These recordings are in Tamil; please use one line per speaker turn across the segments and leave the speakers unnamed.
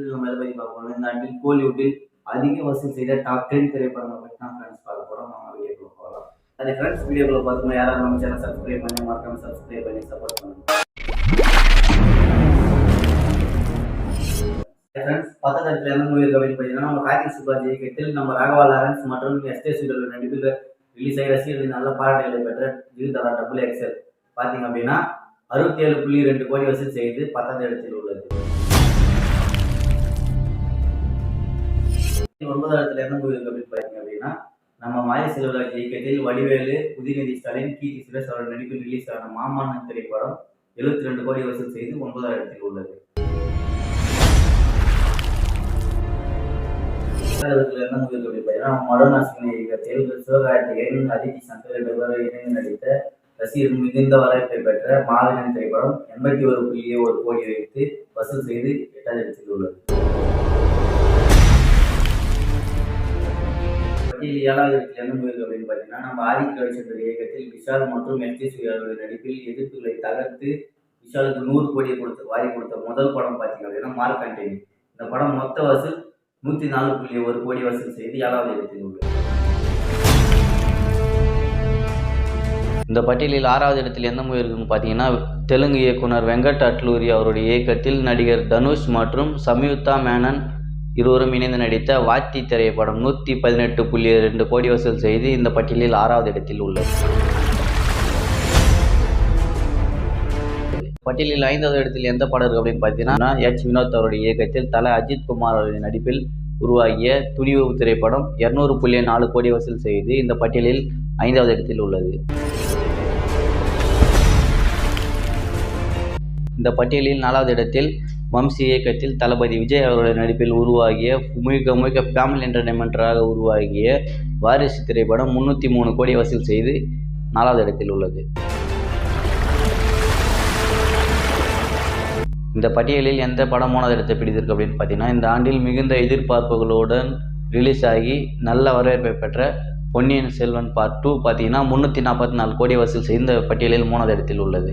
நம்ம எதை பத்தி பார்க்க போறோம்? இந்த ஆண்டில் கோலிவுட்டில் அதிக வசூல் செய்த டாப் 10 திரைப்படங்களை பத்தி தான் ஃப்ரெண்ட்ஸ் பார்க்க போறோம். நம்ம வீடியோக்குள்ள போகலாம். அது ஃப்ரெண்ட்ஸ் வீடியோக்குள்ள பார்க்கும்போது யாராவது நம்ம சேனல் சப்ஸ்கிரைப் பண்ணி மறக்காம சப்ஸ்கிரைப் பண்ணி சப்போர்ட் பண்ணுங்க. ஃப்ரெண்ட்ஸ் பத்தாவது இடத்துல எந்த மூவி இருக்கு அப்படின்னு பார்த்தீங்கன்னா நம்ம கார்த்திக் சுப்ராஜ் இயக்கத்தில் நம்ம ராகவா லாரன்ஸ் மற்றும் எஸ்டே சூரியல் நடிப்பில் ரிலீஸ் ஆகி ரசிகர்கள் நல்ல பாராட்டுகளை பெற்ற ஜிகிதரா டபுள் எக்ஸல் பார்த்தீங்க அப்படின்னா 67.2 கோடி வசூல் செய்து 10வது இடத்தில் உள்ளது. 9வது இடத்துல என்ன மூவி இருக்கு அப்படின்னு பார்த்தீங்க அப்படின்னா நம்ம மாரி செல்வராஜ் இயக்கத்தில் வடிவேலு, உதயநிதி ஸ்டாலின், கீர்த்தி சுரேஷ் அவர்கள் நடிப்பில் ரிலீஸ் ஆன மாமன்னன் திரைப்படம் 72 கோடி வசூல் செய்து 9வது இடத்தில் உள்ளது. என்ன மூவி இருக்கு அப்படின்னு பார்த்தீங்கன்னா மடோனாஸ்வினி இயக்கத்தில் சிவகார்த்திகேயன், அதித்தி சங்கர் ரெண்டு பேரும் இணைந்து நடித்த ரசிகர்கள் மிகுந்த வரவேற்பை பெற்ற மாவீரன் திரைப்படம் 81.1 கோடி வைத்து வசூல் செய்து 8வது இடத்தில் உள்ளது. பட்டியலில் 7வது இடத்தில் என்ன மூவி இருக்கு அப்படின்னு பார்த்தீங்கன்னா நம்ம ஆதித்ய ரவிச்சந்திரன் இயக்கத்தில் விஷால் மற்றும் எஸ்டி சூர்யாவுடைய நடிப்பில் எதிர்ப்புகளை தகர்த்து விஷாலுக்கு 100 கோடியை வாரி கொடுத்த முதல் படம் பார்த்தீங்க அப்படின்னா மார்க்கண்டேனி. இந்த படம் மொத்த வசூல் 104.1 கோடி வசூல் செய்து 7வது இடத்தில் உள்ளது. இந்த பட்டியலில் 6வது இடத்தில் எந்த மூவி இருக்குன்னு பார்த்தீங்கன்னா தெலுங்கு இயக்குனர் வெங்கட் அட்லூரி அவருடைய இயக்கத்தில் நடிகர் தனுஷ் மற்றும் சம்யுக்தா மேனன் இருவரும் இணைந்து நடித்த வாத்தி திரைப்படம் 118.2 கோடி வசூல் செய்து இந்த பட்டியலில் 6வது இடத்தில் உள்ளது. பட்டியலில் 5வது இடத்தில் எந்த படம் இருக்கு அப்படின்னு பார்த்தீங்கன்னா வினோத் அவருடைய இயக்கத்தில் தல அஜித் குமார் அவருடைய நடிப்பில் உருவாகிய துணிவு திரைப்படம் 200.4 கோடி வசூல் செய்து இந்த பட்டியலில் 5வது இடத்தில் உள்ளது. இந்த பட்டியலில் 4வது இடத்தில் வம்சி இயக்கத்தில் தளபதி விஜய் அவருடைய நடிப்பில் உருவாகிய முழுக்க ஃபேமிலி என்டர்டைன்மெண்ட்டாக உருவாகிய வாரிசு திரைப்படம் 303 கோடி வசூல் செய்து 4வது இடத்தில் உள்ளது. இந்த பட்டியலில் எந்த படம் 3வது இடத்தை பிடித்திருக்கு அப்படின்னு பார்த்தீங்கன்னா இந்த ஆண்டில் மிகுந்த எதிர்பார்ப்புகளுடன் ரிலீஸ் ஆகி நல்ல வரவேற்பை பெற்ற பொன்னியின் செல்வன் பார்ட் 2 பார்த்தீங்கன்னா 344 கோடி வசூல் செய்து இந்த பட்டியலில் 3வது இடத்தில் உள்ளது.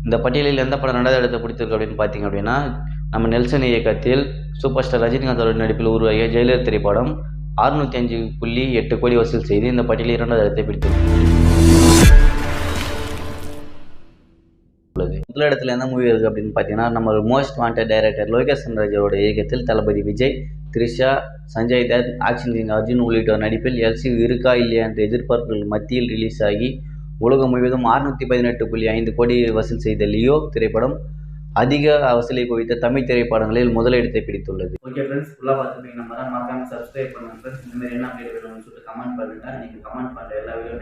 இந்த பட்டியலில் எந்த படம் 2வது இடத்தை பிடித்திருக்கு அப்படின்னு பார்த்தீங்க அப்படின்னா நம்ம நெல்சன் இயக்கத்தில் சூப்பர் ஸ்டார் ரஜினிகாந்த் அவருடைய நடிப்பில் உருவாகிய ஜெயிலர் திரைப்படம் 605.8 கோடி வசூல் செய்து இந்த பட்டியலில் 2வது இடத்தை பிடித்திருக்கு. முதல் இடத்துல எந்த மூவி இருக்குது அப்படின்னு பார்த்தீங்கன்னா நம்ம மோஸ்ட் வாண்டட் டைரக்டர் லோகேஷ் கனகராஜோட இயக்கத்தில் தளபதி விஜய், த்ரிஷா, சஞ்சய் தத், ஆக்ஷன் கிங் அர்ஜுன் உள்ளிட்டோர் நடிப்பில் எல்சி இருக்கா இல்லையா என்ற எதிர்பார்ப்புகள் மத்தியில் ரிலீஸ் ஆகி உலகம் முழுவதும் 618.5 கோடி வசூல் செய்த லியோ திரைப்படம் அதிக வசூலை குவித்த தமிழ் திரைப்படங்களில் முதலிடத்தை பிடித்துள்ளது. ஓகே ஃப்ரெண்ட்ஸ், ஃபுல்லாக பார்த்துருப்பீங்க. நம்ம தான் மறக்காம சப்ஸ்கிரைப் பண்ணுங்க ஃப்ரெண்ட்ஸ். இந்த மாதிரி என்ன அப்டேட் வேணும்னு சொல்லிட்டு கமெண்ட் பண்ணுங்கள். நீங்கள் கமெண்ட் பண்ணுற எல்லா வீடியோ